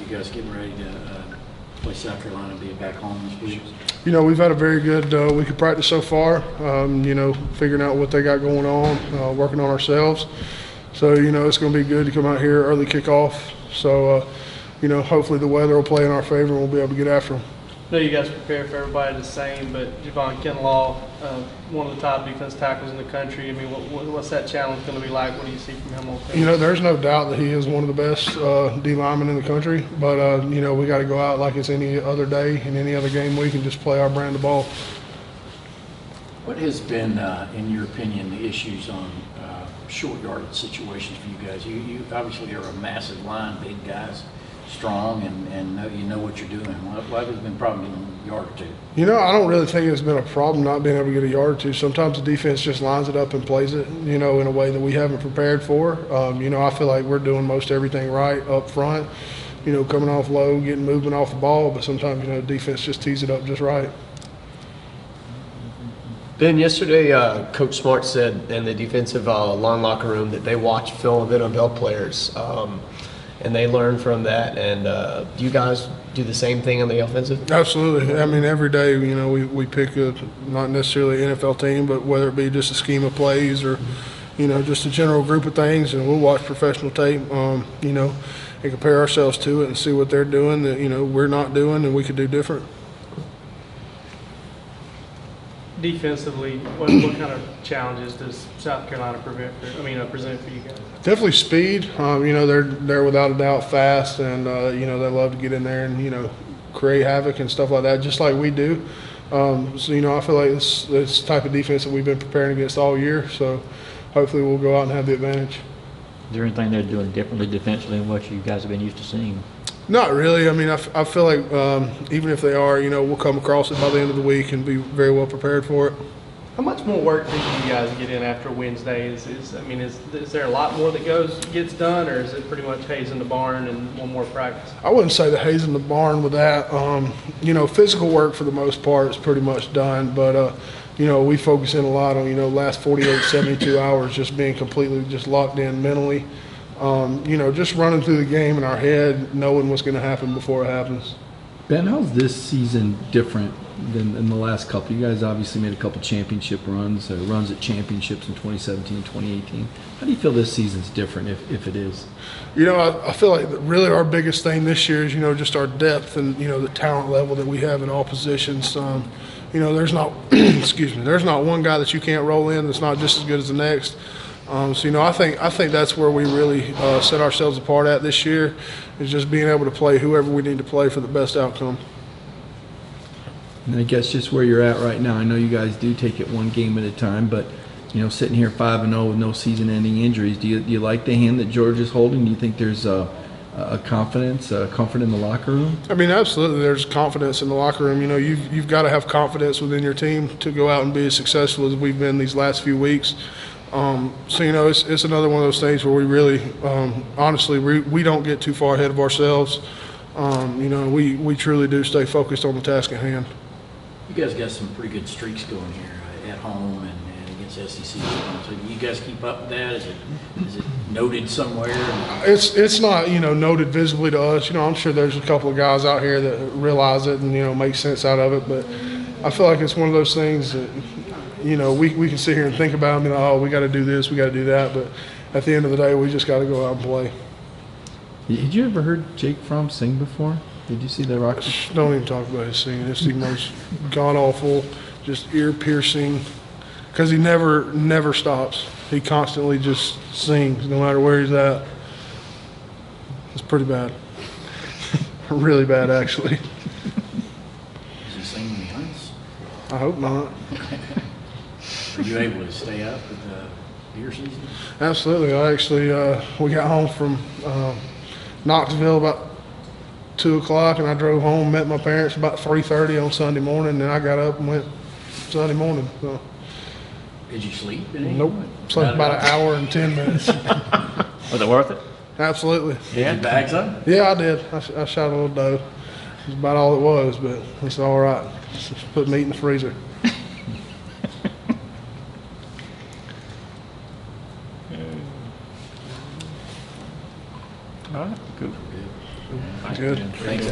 you guys getting ready to play South Carolina, be back home this week? You know, we've had a very good week of practice so far, you know, figuring out what they got going on, working on ourselves. So, you know, it's going to be good to come out here early kickoff. So, you know, hopefully the weather will play in our favor and we'll be able to get after them. I know you guys prepare for everybody the same, but Javon Kinlaw, one of the top defense tackles in the country. I mean, what's that challenge going to be like? What do you see from him on film? You know, there's no doubt that he is one of the best D-linemen in the country. But, you know, we got to go out like it's any other day in any other game week and just play our brand of ball. What has been, in your opinion, the issues on short yardage situations for you guys? You obviously are a massive line, big guys, strong, and you know what you're doing. What has been a problem getting a yard or two? You know, I don't really think it's been a problem not being able to get a yard or two. Sometimes the defense just lines it up and plays it, you know, in a way that we haven't prepared for. You know, I feel like we're doing most everything right up front, you know, coming off low, getting movement off the ball, but sometimes, you know, defense just tees it up just right. Ben, yesterday, Coach Smart said in the defensive line locker room that they watch film of NFL players, and they learn from that. And do you guys do the same thing on the offensive? Absolutely. I mean, every day, you know, we pick a, not necessarily an NFL team, but whether it be just a scheme of plays or, you know, just a general group of things, and we'll watch professional tape, you know, and compare ourselves to it and see what they're doing that, you know, we're not doing and we could do different. Defensively, what kind of challenges does South Carolina present for you guys? Definitely speed. You know, they're without a doubt fast, and you know, they love to get in there and, you know, create havoc and stuff like that, just like we do. So, you know, I feel like it's the type of defense that we've been preparing against all year. So hopefully we'll go out and have the advantage. Is there anything they're doing differently defensively than what you guys have been used to seeing? Not really. I mean, I feel like even if they are, you know, we'll come across it by the end of the week and be very well prepared for it. How much more work do you guys get in after Wednesday? Is there a lot more that gets done, or is it pretty much haze in the barn and one more practice? I wouldn't say the haze in the barn with that. You know, physical work for the most part is pretty much done, but you know, we focus in a lot on, you know, last 48, 72 hours just being completely just locked in mentally. You know, just running through the game in our head, knowing what's going to happen before it happens. Ben, how's this season different than the last couple? You guys obviously made a couple championship runs, runs at championships in 2017, 2018. How do you feel this season's different, if it is? You know, I feel like really our biggest thing this year is, you know, just our depth and, you know, the talent level that we have in all positions. You know, there's not, excuse me, there's not one guy that you can't roll in that's not just as good as the next. So, you know, I think that's where we really set ourselves apart at this year, is just being able to play whoever we need to play for the best outcome. And I guess just where you're at right now, I know you guys do take it one game at a time, but, you know, sitting here 5-0 with no season-ending injuries, do you like the hand that George is holding? Do you think there's a confidence, comfort in the locker room? I mean, absolutely, there's confidence in the locker room. You know, you've got to have confidence within your team to go out and be as successful as we've been these last few weeks. So, you know, it's another one of those things where we really, honestly, we don't get too far ahead of ourselves. You know, we truly do stay focused on the task at hand. You guys got some pretty good streaks going here at home and against SEC. So you guys keep up with that? Is it noted somewhere? It's not, you know, noted visibly to us. You know, I'm sure there's a couple of guys out here that realize it and, you know, make sense out of it. But I feel like it's one of those things that, you know, we can sit here and think about them, and, oh, we got to do this, we got to do that. But at the end of the day, we just got to go out and play. Had you ever heard Jake Fromm sing before? Did you see the rock? Don't even talk about his singing. It's the most god-awful, just ear-piercing, because he never stops. He constantly just sings no matter where he's at. It's pretty bad. Really bad, actually. Is he singing the ice? I hope not. Are you able to stay up with the deer season? Absolutely. I actually, we got home from Knoxville about 2 o'clock, and I drove home, met my parents about 3:30 on Sunday morning, and then I got up and went Sunday morning. So. Did you sleep? Nope. Slept about an hour and 10 minutes. Was it worth it? Did Absolutely. you get bags up? Yeah, I did. I shot a little doe. It was about all it was, but it's all right. Just put meat in the freezer. All right, cool. Good. Good. Thanks.